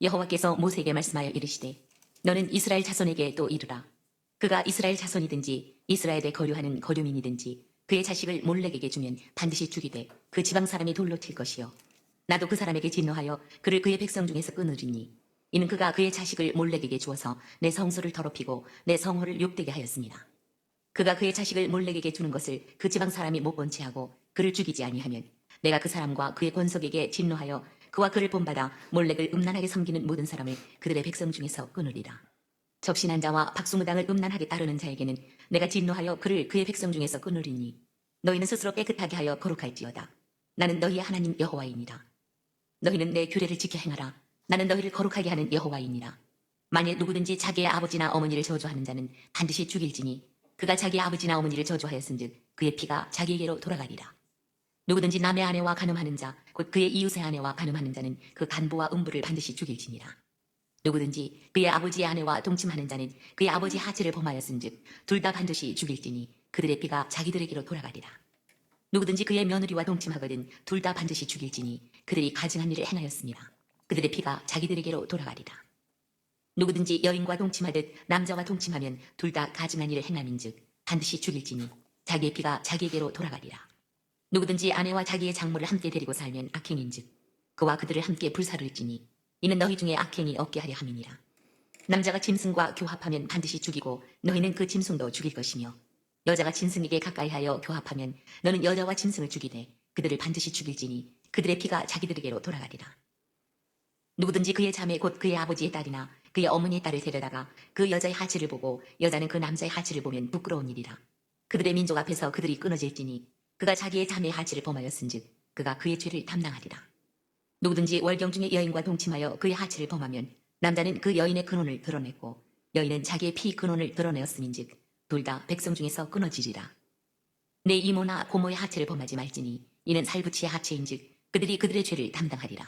여호와께서 모세에게 말씀하여 이르시되 너는 이스라엘 자손에게 또 이르라. 그가 이스라엘 자손이든지 이스라엘에 거류하는 거류민이든지 그의 자식을 몰렉에게 주면 반드시 죽이되 그 지방 사람이 돌로 칠 것이요 나도 그 사람에게 진노하여 그를 그의 백성 중에서 끊으리니 이는 그가 그의 자식을 몰렉에게 주어서 내 성소를 더럽히고 내 성호를 욕되게 하였습니다. 그가 그의 자식을 몰렉에게 주는 것을 그 지방 사람이 못 본 채하고 그를 죽이지 아니하면 내가 그 사람과 그의 권속에게 진노하여 그와 그를 본받아 몰렉을 음란하게 섬기는 모든 사람을 그들의 백성 중에서 끊으리라. 접신한 자와 박수무당을 음란하게 따르는 자에게는 내가 진노하여 그를 그의 백성 중에서 끊으리니 너희는 스스로 깨끗하게 하여 거룩할지어다. 나는 너희의 하나님 여호와이니라. 너희는 내 규례를 지켜 행하라. 나는 너희를 거룩하게 하는 여호와이니라. 만일 누구든지 자기의 아버지나 어머니를 저주하는 자는 반드시 죽일지니 그가 자기의 아버지나 어머니를 저주하였은즉 그의 피가 자기에게로 돌아가리라. 누구든지 남의 아내와 간음하는 자, 곧 그의 이웃의 아내와 간음하는 자는 그 간부와 음부를 반드시 죽일지니라. 누구든지 그의 아버지의 아내와 동침하는 자는 그의 아버지 하체를 범하였은즉 둘 다 반드시 죽일지니 그들의 피가 자기들에게로 돌아가리라. 누구든지 그의 며느리와 동침하거든 둘 다 반드시 죽일지니 그들이 가증한 일을 행하였습니다. 그들의 피가 자기들에게로 돌아가리라. 누구든지 여인과 동침하듯 남자와 동침하면 둘 다 가증한 일을 행함인즉 반드시 죽일지니 자기의 피가 자기에게로 돌아가리라. 누구든지 아내와 자기의 장모를 함께 데리고 살면 악행인즉 그와 그들을 함께 불사를지니 이는 너희 중에 악행이 없게 하려 함이니라. 남자가 짐승과 교합하면 반드시 죽이고 너희는 그 짐승도 죽일 것이며 여자가 짐승에게 가까이하여 교합하면 너는 여자와 짐승을 죽이되 그들을 반드시 죽일지니 그들의 피가 자기들에게로 돌아가리라. 누구든지 그의 자매 곧 그의 아버지의 딸이나 그의 어머니의 딸을 데려다가 그 여자의 하체를 보고 여자는 그 남자의 하체를 보면 부끄러운 일이라. 그들의 민족 앞에서 그들이 끊어질지니 그가 자기의 자매의 하체를 범하였은즉 그가 그의 죄를 담당하리라. 누구든지 월경 중에 여인과 동침하여 그의 하체를 범하면 남자는 그 여인의 근원을 드러냈고 여인은 자기의 피 근원을 드러내었음인즉 둘 다 백성 중에서 끊어지리라. 내 이모나 고모의 하체를 범하지 말지니 이는 살부치의 하체인즉 그들이 그들의 죄를 담당하리라.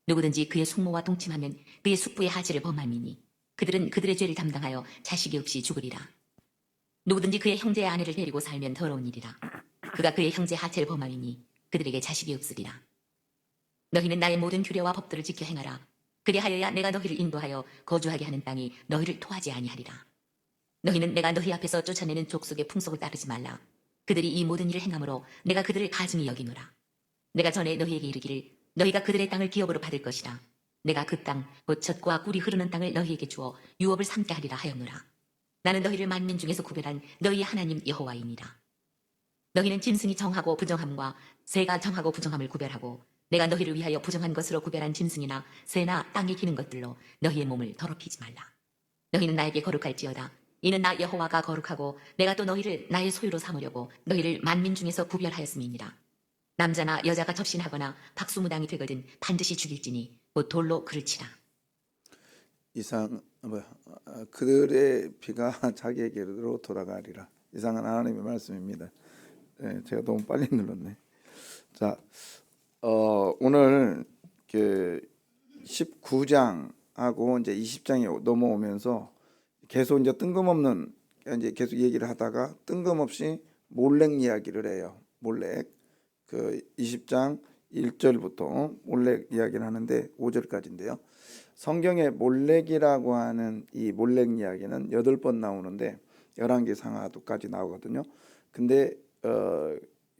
누구든지 그의 숙모와 동침하면 그의 숙부의 하체를 범함이니 그들은 그들의 죄를 담당하여 자식이 없이 죽으리라. 누구든지 그의 형제의 아내를 데리고 살면 더러운 일이라. 그가 그의 형제 하체를 범함이니 그들에게 자식이 없으리라. 너희는 나의 모든 규례와 법들을 지켜 행하라. 그리하여야 내가 너희를 인도하여 거주하게 하는 땅이 너희를 토하지 아니하리라. 너희는 내가 너희 앞에서 쫓아내는 족속의 풍속을 따르지 말라. 그들이 이 모든 일을 행함으로 내가 그들을 가증히 여기노라. 내가 전에 너희에게 이르기를 너희가 그들의 땅을 기업으로 받을 것이라. 내가 그 땅 곧 젖과 꿀이 흐르는 땅을 너희에게 주어 유업을 삼게 하리라 하였노라. 나는 너희를 만민 중에서 구별한 너희의 하나님 여호와이니라. 너희는 짐승이 정하고 부정함과 새가 정하고 부정함을 구별하고 내가 너희를 위하여 부정한 것으로 구별한 짐승이나 새나 땅에 기는 것들로 너희의 몸을 더럽히지 말라. 너희는 나에게 거룩할지어다. 이는 나 여호와가 거룩하고 내가 또 너희를 나의 소유로 삼으려고 너희를 만민 중에서 구별하였음이니라. 남자나 여자가 접신하거나 박수무당이 되거든 반드시 죽일지니 곧 돌로 그를 치라. 이상 그들의 피가 자기에게로 돌아가리라. 이상은 하나님의 말씀입니다. 네, 제가 너무 빨리 눌렀네. 자, 오늘 19장하고 이제 20장이 넘어오면서 계속 이제 뜬금없는 이제 계속 얘기를 하다가 뜬금없이 몰렉 이야기를 해요. 몰렉 그 20장 1절부터 몰렉 이야기를 하는데 5절까지인데요. 성경에 몰렉이라고 하는 이 몰렉 이야기는 8번 나오는데 11개 상하도까지 나오거든요. 근데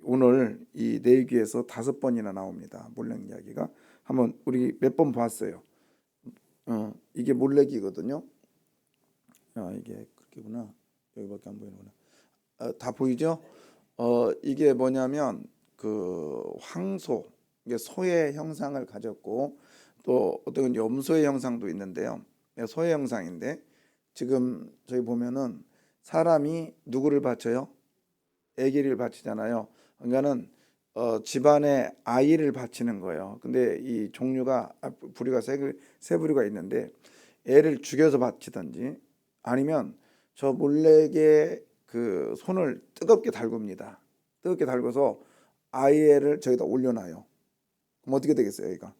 오늘 이 내기에서 5번이나 나옵니다. 몰렉 이야기가. 한번 우리 몇 번 봤어요. 이게 몰렉이거든요. 이게 그렇게구나. 여기밖에 안 보이는구나. 다 보이죠? 이게 뭐냐면 그 황소, 이게 소의 형상을 가졌고 또 어떤 염소의 형상도 있는데요. 소의 형상인데 지금 저희 보면은 사람이 누구를 바쳐요? 아기를 바치잖아요. 그러니까는 집안에 아이를 바치는 거예요. 근데 이 종류가 부류가 세 부류가 있는데 애를 죽여서 바치든지 아니면 저 몰렉의 그 손을 뜨겁게 달굽니다. 뜨겁게 달궈서 아이를 저기다 올려놔요. 그럼 어떻게 되겠어요, 얘가?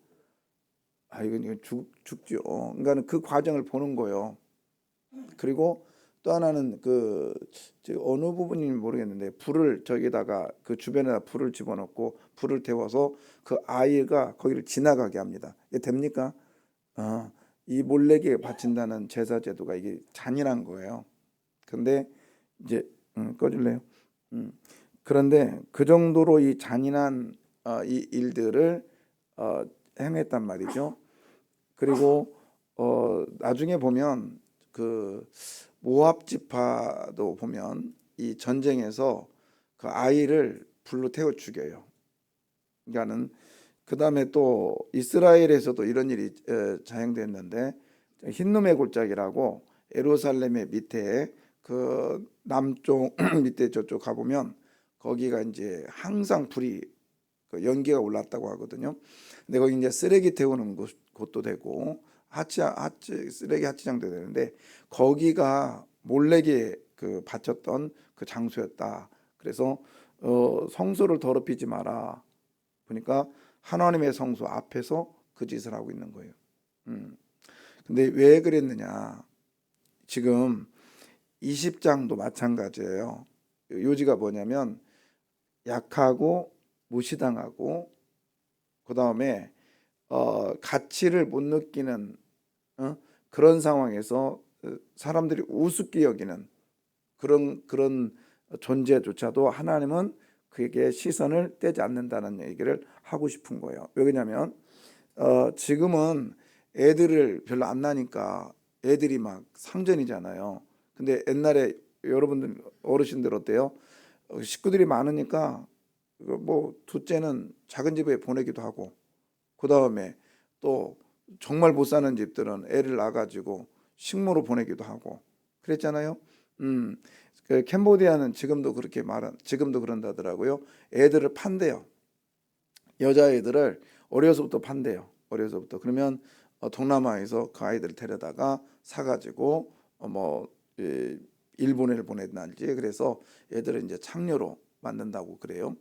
이건 죽죠. 그러니까 그 과정을 보는 거예요. 그리고 또 하나는 어느 부분인지 모르겠는데 불을 저기다가 그 주변에다 불을 집어넣고 불을 태워서 그 아이가 거기를 지나가게 합니다. 이게 됩니까? 이 몰렉에 바친다는 제사 제도가 이게 잔인한 거예요. 근데 이제 꺼줄래요? 그런데 그 정도로 이 잔인한 이 일들을 행했단 말이죠. 그리고 나중에 보면 그 모압 지파도 보면 이 전쟁에서 그 아이를 불로 태워 죽여요. 그러니까는 그 다음에 또 이스라엘에서도 이런 일이 자행됐는데 흰놈의 골짜기라고 예루살렘의 밑에 그 남쪽 밑에 저쪽 가보면 거기가 이제 항상 불이 그 연기가 올랐다고 하거든요. 근데 거기 이제 쓰레기 태우는 곳도 되고 쓰레기 하치장도 되는데 거기가 몰래게 그 바쳤던 그 장소였다. 그래서 성소를 더럽히지 마라. 보니까 하나님의 성소 앞에서 그 짓을 하고 있는 거예요. 근데 왜 그랬느냐? 지금 20장도 마찬가지예요. 요지가 뭐냐면 약하고 무시당하고 그 다음에 가치를 못 느끼는 그런 상황에서 사람들이 우습게 여기는 그런 존재조차도 하나님은 그에게 시선을 떼지 않는다는 얘기를 하고 싶은 거예요. 왜 그러냐면 지금은 애들을 별로 안 나니까 애들이 막 상전이잖아요. 근데 옛날에 여러분들 어르신들 어때요? 식구들이 많으니까 뭐 둘째는 작은 집에 보내기도 하고 그 다음에 또 정말 못 사는 집들은 애를 낳아가지고 식모로 보내기도 하고 그랬잖아요. 그 캄보디아는 지금도 그런다더라고요. 애들을 판대요. 여자애들을 어려서부터 판대요. 어려서부터. 그러면 동남아에서 그 아이들을 데려다가 사가지고 일본에 보낸다든지 그래서 애들을 이제 창녀로 만든다고 그래요.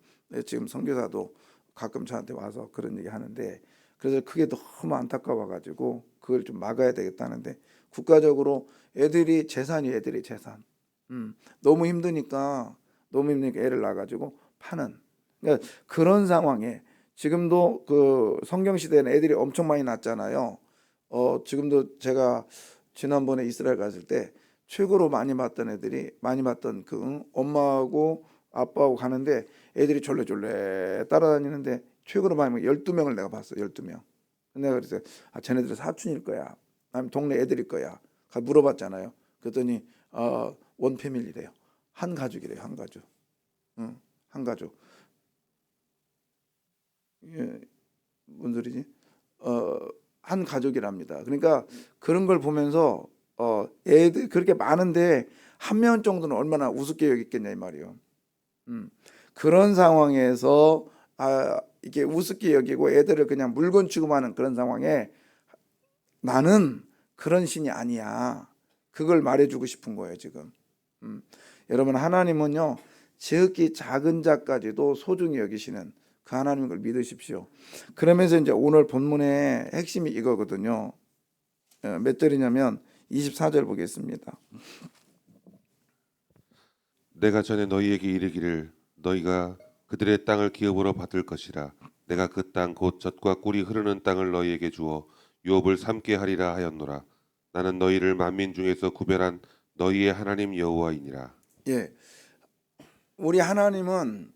지금 선교사도 가끔 저한테 와서 그런 얘기 하는데 그래서 그게 너무 안타까워가지고 그걸 좀 막아야 되겠다는데 국가적으로 애들이 재산. 너무 힘드니까 애를 낳아가지고 파는 그러니까 그런 상황에 지금도 그 성경 시대에는 애들이 엄청 많이 낳잖아요. 지금도 제가 지난번에 이스라엘 갔을 때 최고로 많이 봤던 그 엄마하고 아빠하고 가는데 애들이 졸래졸래 따라다니는데 최고로 많이 12명을 내가 봤어. 12명. 내가 그래서 쟤네들은 사촌일 거야. 아니면 동네 애들일 거야. 물어봤잖아요. 그랬더니 원 패밀리래요. 한 가족이래요. 한 가족. 한 가족. 예, 뭔 소리지? 한 가족이랍니다. 그러니까 그런 걸 보면서 애들 그렇게 많은데 한 명 정도는 얼마나 우습게 여겼겠냐 이 말이에요. 그런 상황에서 이게 우습게 여기고 애들을 그냥 물건 취급하는 그런 상황에 나는 그런 신이 아니야. 그걸 말해주고 싶은 거예요 지금. 여러분 하나님은요 지극히 작은 자까지도 소중히 여기시는 그 하나님인 걸 믿으십시오. 그러면서 이제 오늘 본문의 핵심이 이거거든요. 몇 절이냐면 24절 보겠습니다. 내가 전에 너희에게 이르기를 너희가 그들의 땅을 기업으로 받을 것이라. 내가 그 땅 곧 젖과 꿀이 흐르는 땅을 너희에게 주어 유업을 삼게 하리라 하였노라. 나는 너희를 만민 중에서 구별한 너희의 하나님 여호와이니라. 예, 우리 하나님은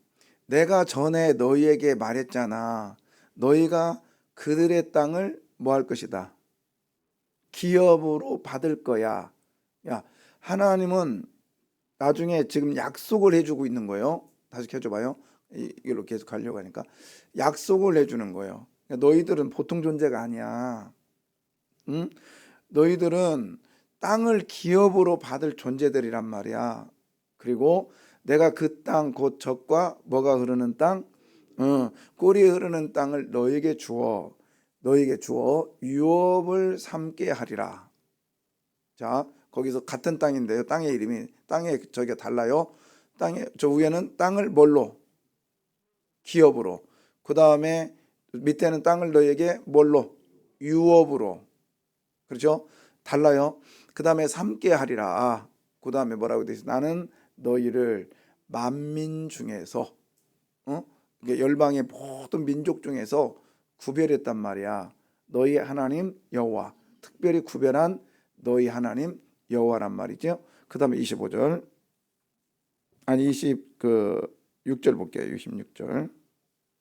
내가 전에 너희에게 말했잖아. 너희가 그들의 땅을 뭐 할 것이다. 기업으로 받을 거야. 야, 하나님은 나중에 지금 약속을 해주고 있는 거예요. 다시 켜줘봐요. 이걸로 계속 가려고 하니까 약속을 해주는 거예요. 그러니까 너희들은 보통 존재가 아니야. 응? 너희들은 땅을 기업으로 받을 존재들이란 말이야. 그리고 내가 그 땅 곧 젖과 뭐가 흐르는 땅, 꿀이 흐르는 땅을 너희에게 주어 유업을 삼게 하리라. 자, 거기서 같은 땅인데요. 땅의 저기가 달라요. 저 위에는 땅을 뭘로? 기업으로. 그 다음에 밑에는 땅을 너희에게 뭘로? 유업으로. 그렇죠? 달라요. 그 다음에 삼게 하리라. 그 다음에 뭐라고 되어 있어? 나는 너희를 만민 중에서 열방의 모든 민족 중에서 구별했단 말이야. 너희 하나님 여호와, 특별히 구별한 너희 하나님 여호와란 말이죠. 그 다음에 25절, 아니 6절 볼게요. 26절.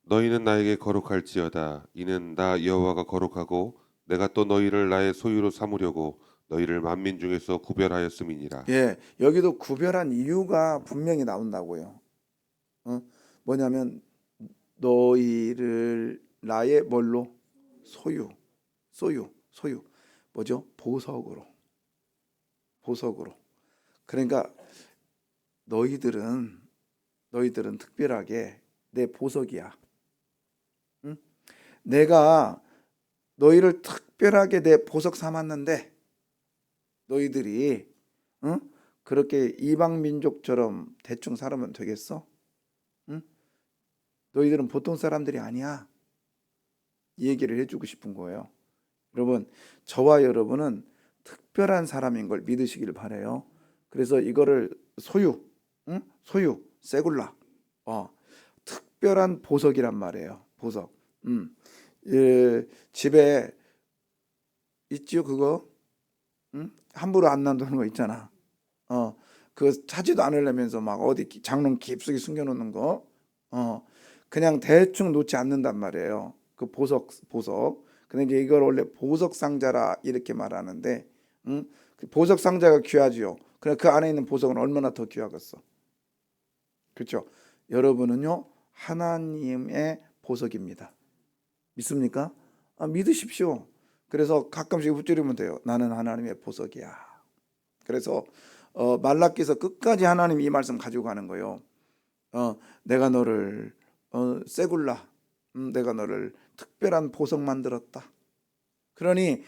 너희는 나에게 거룩할지어다. 이는 나 여호와가 거룩하고 내가 또 너희를 나의 소유로 삼으려고 너희를 만민 중에서 구별하였음이니라. 예, 여기도 구별한 이유가 분명히 나온다고요. 뭐냐면 너희를 나의 뭘로? 소유. 뭐죠? 보석으로. 그러니까 너희들은 특별하게 내 보석이야. 응? 내가 너희를 특별하게 내 보석 삼았는데 너희들이 그렇게 이방 민족처럼 대충 살면 되겠어? 응? 너희들은 보통 사람들이 아니야. 이 얘기를 해주고 싶은 거예요. 여러분, 저와 여러분은 특별한 사람인 걸 믿으시길 바라요. 그래서 이거를 소유, 세굴라, 특별한 보석이란 말이에요. 보석. 예, 집에 있지요, 그거? 함부로 안 놔두는 거 있잖아. 그거 차지도 않으려면서 막 어디 장롱 깊숙이 숨겨놓는 거. 그냥 대충 놓지 않는단 말이에요. 그 보석. 근데 이제 이걸 원래 보석 상자라 이렇게 말하는데, 그 보석 상자가 귀하지요. 그래 그 안에 있는 보석은 얼마나 더 귀하겠어. 그렇죠? 여러분은요 하나님의 보석입니다. 믿습니까? 믿으십시오. 그래서 가끔씩 읊조리면 돼요. 나는 하나님의 보석이야. 그래서 말라기서 끝까지 하나님 이 말씀 가지고 가는 거예요. 내가 너를 세굴라, 내가 너를 특별한 보석 만들었다. 그러니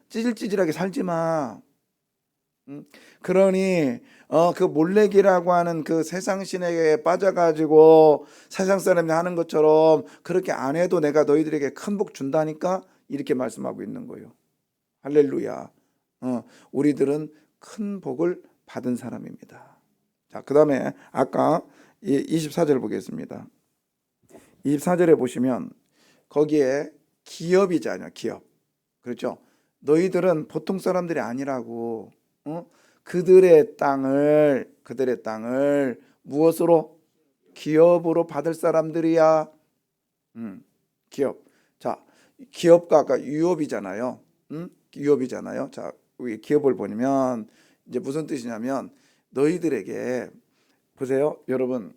찌질찌질하게 살지 마. 그러니 그 몰렉이라고 하는 그 세상 신에게 빠져가지고 세상 사람이 하는 것처럼 그렇게 안 해도 내가 너희들에게 큰 복 준다니까 이렇게 말씀하고 있는 거예요. 할렐루야. 우리들은 큰 복을 받은 사람입니다. 자, 그 다음에 아까 24절 보겠습니다. 24절에 보시면 거기에 기업이잖아요. 기업. 그렇죠? 너희들은 보통 사람들이 아니라고. 그들의 땅을 무엇으로? 기업으로 받을 사람들이야. 기업. 자, 기업과 아까 유업이잖아요. 유업이잖아요. 자, 우리 기업을 보면 이제 무슨 뜻이냐면 너희들에게 보세요. 여러분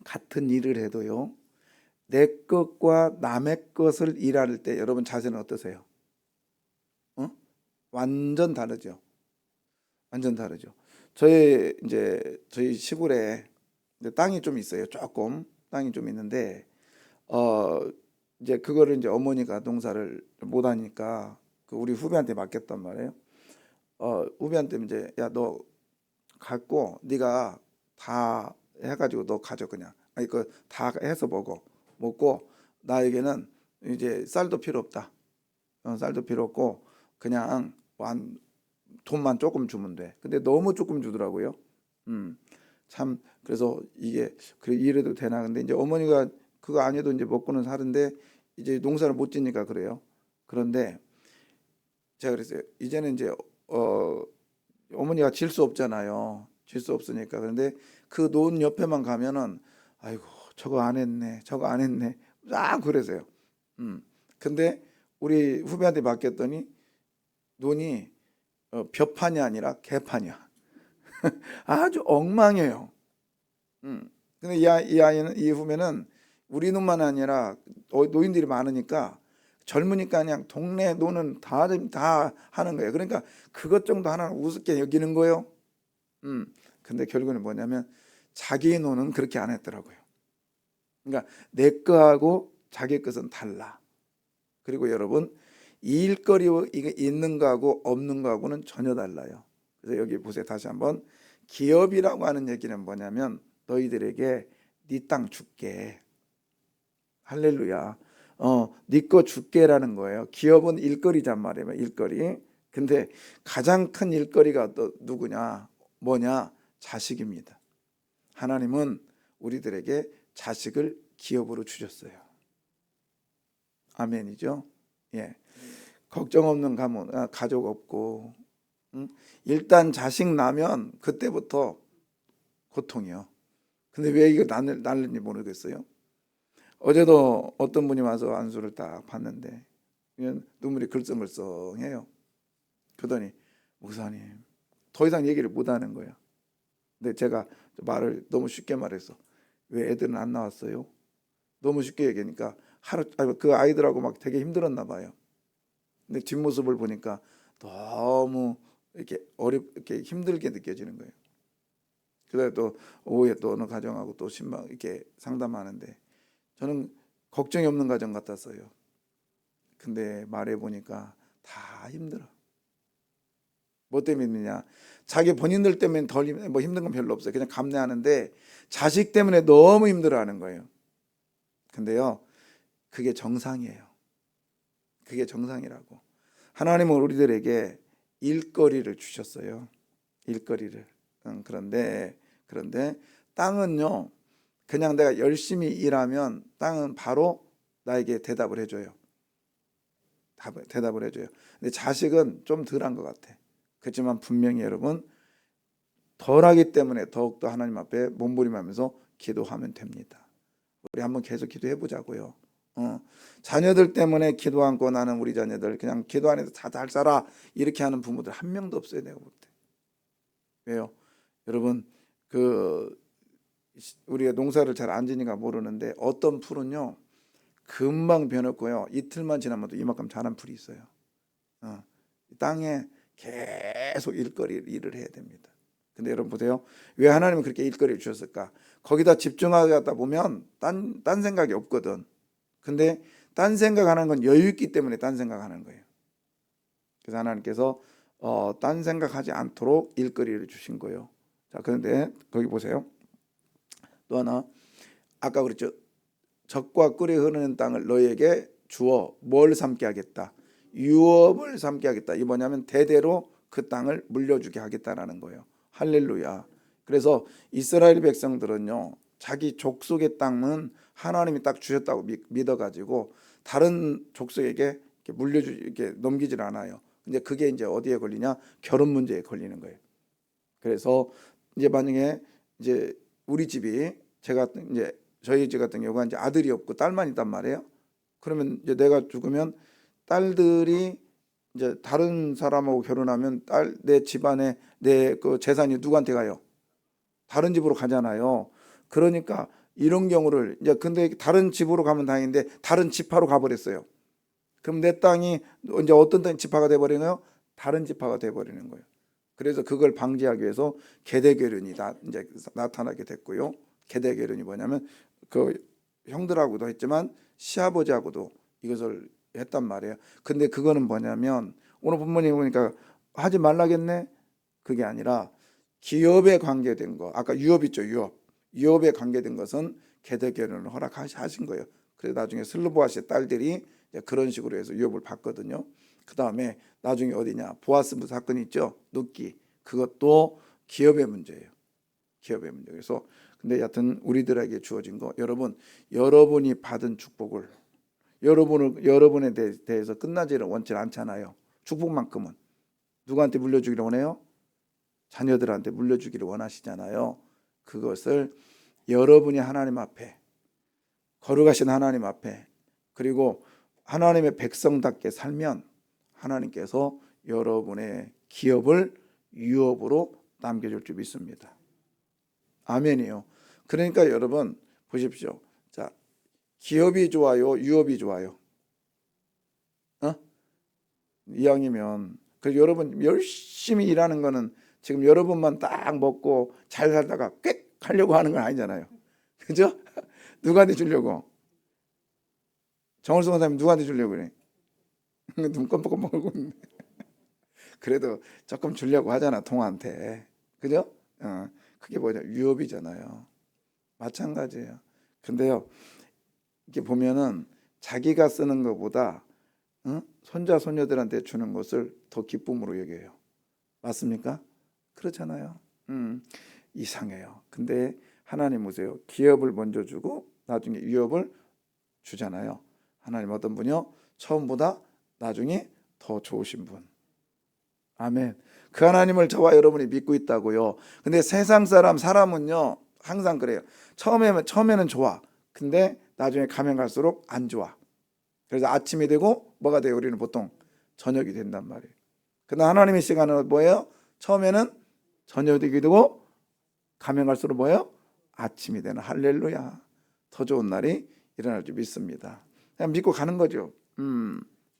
같은 일을 해도요. 내 것과 남의 것을 일할 때 여러분 자세는 어떠세요? 완전 다르죠. 완전 다르죠. 저희 시골에 땅이 좀 있어요. 조금 땅이 좀 있는데 이제 그거를 이제 어머니가 농사를 못 하니까 그 우리 후배한테 맡겼단 말이에요. 후배한테 이제 야 너 갖고 네가 다 해가지고 너 가져 그냥. 아니 그 다 해서 먹고 나에게는 이제 쌀도 필요 없다. 쌀도 필요 없고 그냥 돈만 조금 주면 돼. 근데 너무 조금 주더라고요. 참 그래서 이게 그래 이래도 되나. 근데 이제 어머니가 그거 안 해도 이제 먹고는 사는데 이제 농사를 못 지니까 그래요. 그런데 제가 그랬어요. 이제는 이제 어머니가 질 수 없잖아요. 질 수 없으니까. 그런데 그 논 옆에만 가면은 아이고 저거 안 했네. 쫙 그러세요. 근데 우리 후배한테 맡겼더니 논이 벼판이 아니라 개판이야. 아주 엉망이에요. 근데 이 후배는 우리 논만 아니라 노인들이 많으니까 젊으니까 그냥 동네 노는 다 하는 거예요. 그러니까 그것 정도 하나는 우습게 여기는 거예요. 근데 결국은 뭐냐면 자기 노는 그렇게 안 했더라고요. 그러니까 내 거하고 자기 것은 달라. 그리고 여러분 일거리 이게 있는 거하고 없는 거하고는 전혀 달라요. 그래서 여기 보세요. 다시 한번 기업이라고 하는 얘기는 뭐냐면 너희들에게 네 땅 줄게. 할렐루야. 네 거 줄게라는 거예요. 기업은 일거리란 말이에요. 일거리. 근데 가장 큰 일거리가 또 누구냐? 뭐냐? 자식입니다. 하나님은 우리들에게 자식을 기업으로 주셨어요. 아멘이죠. 예. 걱정 없는 가족 없고, 응? 일단 자식 나면 그때부터 고통이요. 근데 왜 이거 날는지 모르겠어요. 어제도 어떤 분이 와서 안수를 딱 봤는데 그냥 눈물이 글썽글썽해요. 그러더니 목사님 더 이상 얘기를 못 하는 거야. 근데 제가 말을 너무 쉽게 말해서 왜 애들은 안 나왔어요? 너무 쉽게 얘기하니까 그 아이들하고 막 되게 힘들었나 봐요. 근데 뒷모습을 보니까 너무 이렇게 힘들게 느껴지는 거예요. 그래서 또 오후에 또 어느 가정하고 또 신방 이렇게 상담하는데 저는 걱정이 없는 가정 같았어요. 근데 말해 보니까 다 힘들어. 뭐 때문에 힘드냐? 자기 본인들 때문에 뭐 힘든 건 별로 없어요. 그냥 감내하는데 자식 때문에 너무 힘들어하는 거예요. 근데요, 그게 정상이에요. 그게 정상이라고. 하나님은 우리들에게 일거리를 주셨어요. 일거리를. 그런데 땅은요, 그냥 내가 열심히 일하면 땅은 바로 나에게 대답을 해줘요. 대답을 해줘요. 근데 자식은 좀 덜한 것 같아. 그렇지만 분명히 여러분 덜하기 때문에 더욱더 하나님 앞에 몸부림하면서 기도하면 됩니다. 우리 한번 계속 기도해 보자고요. 자녀들 때문에 기도 않고 나는 우리 자녀들 그냥 기도 안 해도 다 잘 살아 이렇게 하는 부모들 한 명도 없어요. 내가 볼 때. 왜요? 여러분 우리가 농사를 잘 안 지니까 모르는데 어떤 풀은요 금방 변했고요 이틀만 지나면 또 이만큼 자란 풀이 있어요. 땅에 계속 일을 해야 됩니다. 근데 여러분 보세요. 왜 하나님은 그렇게 일거리를 주셨을까? 거기다 집중하다 보면 딴 생각이 없거든. 근데 딴 생각하는 건 여유 있기 때문에 딴 생각하는 거예요. 그래서 하나님께서 딴 생각하지 않도록 일거리를 주신 거예요. 자, 그런데 거기 보세요. 또 하나 아까 그랬죠. 젖과 꿀이 흐르는 땅을 너희에게 주어 뭘 삼게 하겠다. 유업을 삼게 하겠다. 이 뭐냐면 대대로 그 땅을 물려주게 하겠다라는 거예요. 할렐루야. 그래서 이스라엘 백성들은요. 자기 족속의 땅은 하나님이 딱 주셨다고 믿어가지고 다른 족속에게 이렇게 넘기질 않아요. 근데 그게 이제 어디에 걸리냐? 결혼 문제에 걸리는 거예요. 그래서 이제 만약에 이제 우리 집이 저희 집 같은 경우가 이제 아들이 없고 딸만 있단 말이에요. 그러면 이제 내가 죽으면 딸들이 이제 다른 사람하고 결혼하면 내 집안에 내 그 재산이 누구한테 가요? 다른 집으로 가잖아요. 그러니까 이런 경우를 이제 근데 다른 집으로 가면 다행인데 다른 지파로 가버렸어요. 그럼 내 땅이 이제 어떤 땅 지파가 돼버리는 거예요? 다른 지파가 돼버리는 거예요. 그래서 그걸 방지하기 위해서 계대결연이 이제 나타나게 됐고요. 계대결연이 뭐냐면 그 형들하고도 했지만 시아버지하고도 이것을 했단 말이에요. 근데 그거는 뭐냐면 오늘 본문에 보니까 하지 말라겠네. 그게 아니라 기업에 관계된 거. 아까 유업 있죠, 유업. 유업에 관계된 것은 계대결연을 허락하신 거예요. 그래서 나중에 슬로보아스의 딸들이 그런 식으로 해서 유업을 받거든요. 그 다음에 나중에 어디냐 보아스 사건이 있죠. 눕기. 그것도 기업의 문제예요. 기업의 문제. 그래서 근데 여하튼 우리들에게 주어진 거 여러분이 받은 축복을 여러분에 대해서 끝나지를 원치 않잖아요. 축복만큼은 누구한테 물려주기를 원해요? 자녀들한테 물려주기를 원하시잖아요. 그것을 여러분이 하나님 앞에 거룩하신 하나님 앞에 그리고 하나님의 백성답게 살면 하나님께서 여러분의 기업을 유업으로 남겨줄 줄 믿습니다. 아멘이요. 그러니까 여러분 보십시오. 자, 기업이 좋아요, 유업이 좋아요. 이왕이면 그 여러분 열심히 일하는 거는 지금 여러분만 딱 먹고 잘 살다가 꽥 하려고 하는 건 아니잖아요. 그죠? 누구한테 주려고? 정월수 원사님 누구한테 주려고 그래? 눈 껌뻑껌뻑하고 있는데. 그래도 조금 주려고 하잖아, 동한테. 그죠? 그게 뭐냐? 유업이잖아요. 마찬가지예요. 근데요, 이렇게 보면은 자기가 쓰는 것보다 손자, 손녀들한테 주는 것을 더 기쁨으로 여겨요. 맞습니까? 그렇잖아요. 이상해요. 근데 하나님 보세요. 기업을 먼저 주고 나중에 유업을 주잖아요. 하나님 어떤 분이요? 처음보다 나중에 더 좋으신 분. 아멘. 그 하나님을 저와 여러분이 믿고 있다고요. 근데 세상 사람은요 항상 그래요. 처음에는 좋아. 근데 나중에 가면 갈수록 안 좋아. 그래서 아침이 되고 뭐가 돼요? 우리는 보통 저녁이 된단 말이에요. 근데 하나님의 시간은 뭐예요? 처음에는 저녁이 되고 가면 갈수록 뭐예요? 아침이 되는. 할렐루야. 더 좋은 날이 일어날 줄 믿습니다. 그냥 믿고 가는 거죠.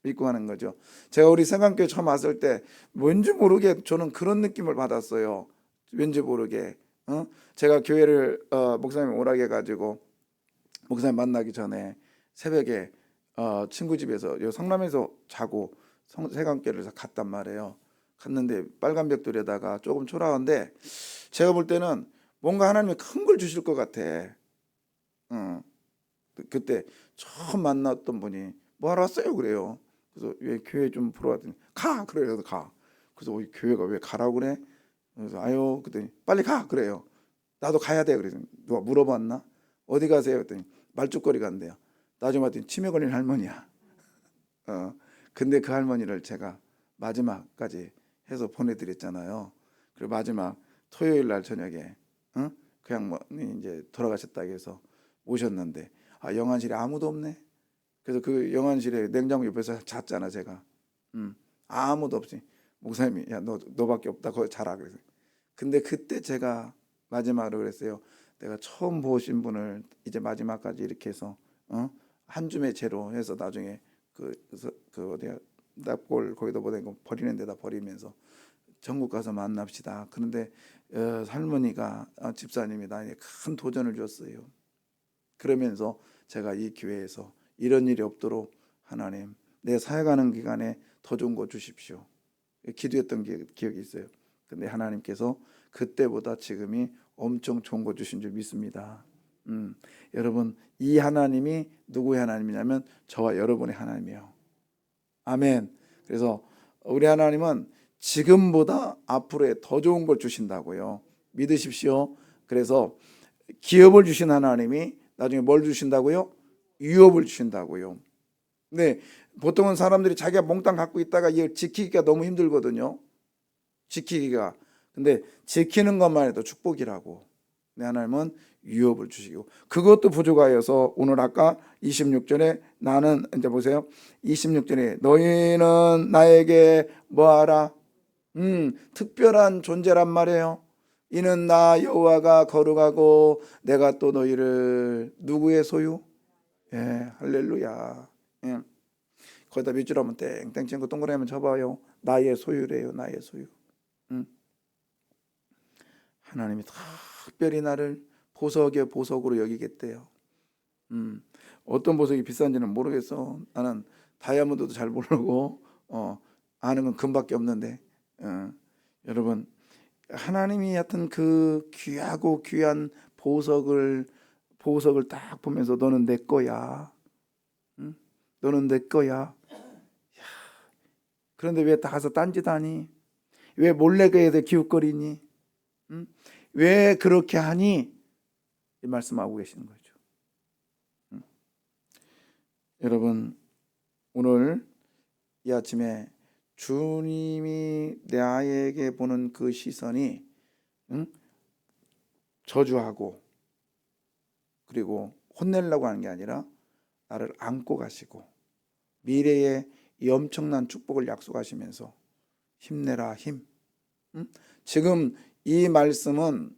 믿고 가는 거죠. 제가 우리 생강교회 처음 왔을 때 왠지 모르게 저는 그런 느낌을 받았어요. 왠지 모르게. 제가 교회를 목사님 오라게 해가지고 목사님 만나기 전에 새벽에 친구 집에서 성남에서 자고 세강교회를 갔단 말이에요. 갔는데 빨간 벽돌에다가 조금 초라한데 제가 볼 때는 뭔가 하나님이 큰 걸 주실 것 같아. 그때 처음 만났던 분이 뭐 하러 왔어요? 그래요. 그래서 왜 교회 좀 보러 왔더니 가 그래요. 가. 그래서 교회가 왜 가라고 그래? 그래서 아유 그랬더니 빨리 가 그래요. 나도 가야 돼. 그래서 누가 물어봤나? 어디 가세요? 그랬더니 말죽거리 간대요. 나중에 봤더니 치매 걸린 할머니야. 근데 그 할머니를 제가 마지막까지 해서 보내드렸잖아요. 그리고 마지막 토요일 날 저녁에 그냥 뭐 이제 돌아가셨다고 해서 오셨는데 영안실에 아무도 없네. 그래서 그 영안실에 냉장고 옆에서 잤잖아 제가. 아무도 없지. 목사님이 야 너밖에 없다 거기 자라 그래서. 근데 그때 제가 마지막으로 그랬어요. 내가 처음 보신 분을 이제 마지막까지 이렇게 해서 한 줌의 채로 해서 나중에 그 어디야 납골 거기다 보내고 버리는 데다 버리면서 전국 가서 만납시다. 그런데 할머니가 집사님이 나에게 큰 도전을 줬어요. 그러면서 제가 이 교회에서 이런 일이 없도록 하나님 내 사역하는 기간에 더 좋은 거 주십시오. 기도했던 기억이 있어요. 근데 하나님께서 그때보다 지금이 엄청 좋은 거 주신 줄 믿습니다. 여러분 이 하나님이 누구의 하나님이냐면 저와 여러분의 하나님이에요. 아멘. 그래서 우리 하나님은 지금보다 앞으로에 더 좋은 걸 주신다고요. 믿으십시오. 그래서 기업을 주신 하나님이 나중에 뭘 주신다고요? 유업을 주신다고요. 근데 보통은 사람들이 자기가 몽땅 갖고 있다가 이걸 지키기가 너무 힘들거든요. 지키기가. 근데 지키는 것만 해도 축복이라고. 내 하나님은 유업을 주시고 그것도 부족하여서 오늘 아까 26절에 나는 이제 보세요. 26절에 너희는 나에게 뭐하라? 특별한 존재란 말이에요. 이는 나 여호와가 거룩하고 내가 또 너희를 누구의 소유? 예, 할렐루야. 예. 거기다 밑줄 하면 땡땡 친구 동그라미 한번 쳐봐요. 나의 소유래요. 나의 소유. 하나님이 특별히 나를 보석의 보석으로 여기겠대요. 어떤 보석이 비싼지는 모르겠어. 나는 다이아몬드도 잘 모르고 아는 건 금밖에 없는데 여러분 하나님이 하여튼 그 귀하고 귀한 보석을 딱 보면서 너는 내 거야. 너는 내 거야. 그런데 왜 다 가서 딴짓하니? 왜 몰래 그애들 기웃거리니? 왜 그렇게 하니? 이 말씀하고 계시는 거죠. 여러분 오늘 이 아침에 주님이 나에게 보는 그 시선이 저주하고 그리고 혼내려고 하는 게 아니라 나를 안고 가시고 미래에 이 엄청난 축복을 약속하시면서 힘내라 힘. 지금 이 말씀은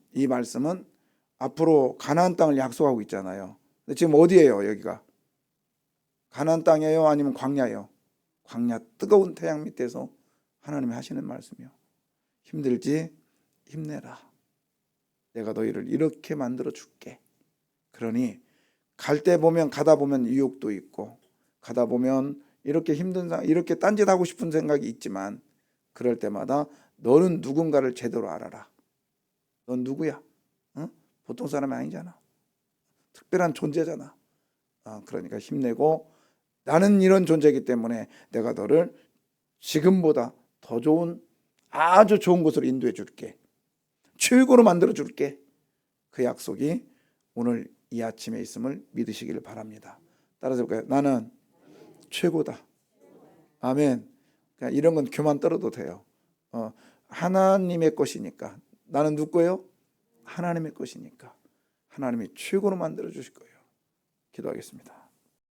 앞으로 가나안 땅을 약속하고 있잖아요. 근데 지금 어디예요? 여기가 가나안 땅이에요? 아니면 광야예요? 광야 뜨거운 태양 밑에서 하나님이 하시는 말씀이요. 힘들지? 힘내라. 내가 너희를 이렇게 만들어 줄게. 그러니 가다 보면 유혹도 있고 가다 보면 이렇게 힘든 상황, 이렇게 딴짓하고 싶은 생각이 있지만 그럴 때마다 너는 누군가를 제대로 알아라. 넌 누구야? 보통 사람이 아니잖아. 특별한 존재잖아. 그러니까 힘내고 나는 이런 존재이기 때문에 내가 너를 지금보다 더 좋은 아주 좋은 곳으로 인도해 줄게. 최고로 만들어 줄게. 그 약속이 오늘 이 아침에 있음을 믿으시기를 바랍니다. 따라서 볼까요? 나는 최고다. 아멘. 그냥 이런 건 교만 떨어도 돼요. 하나님의 것이니까. 나는 누구 거예요? 하나님의 것이니까. 하나님이 최고로 만들어 주실 거예요. 기도하겠습니다.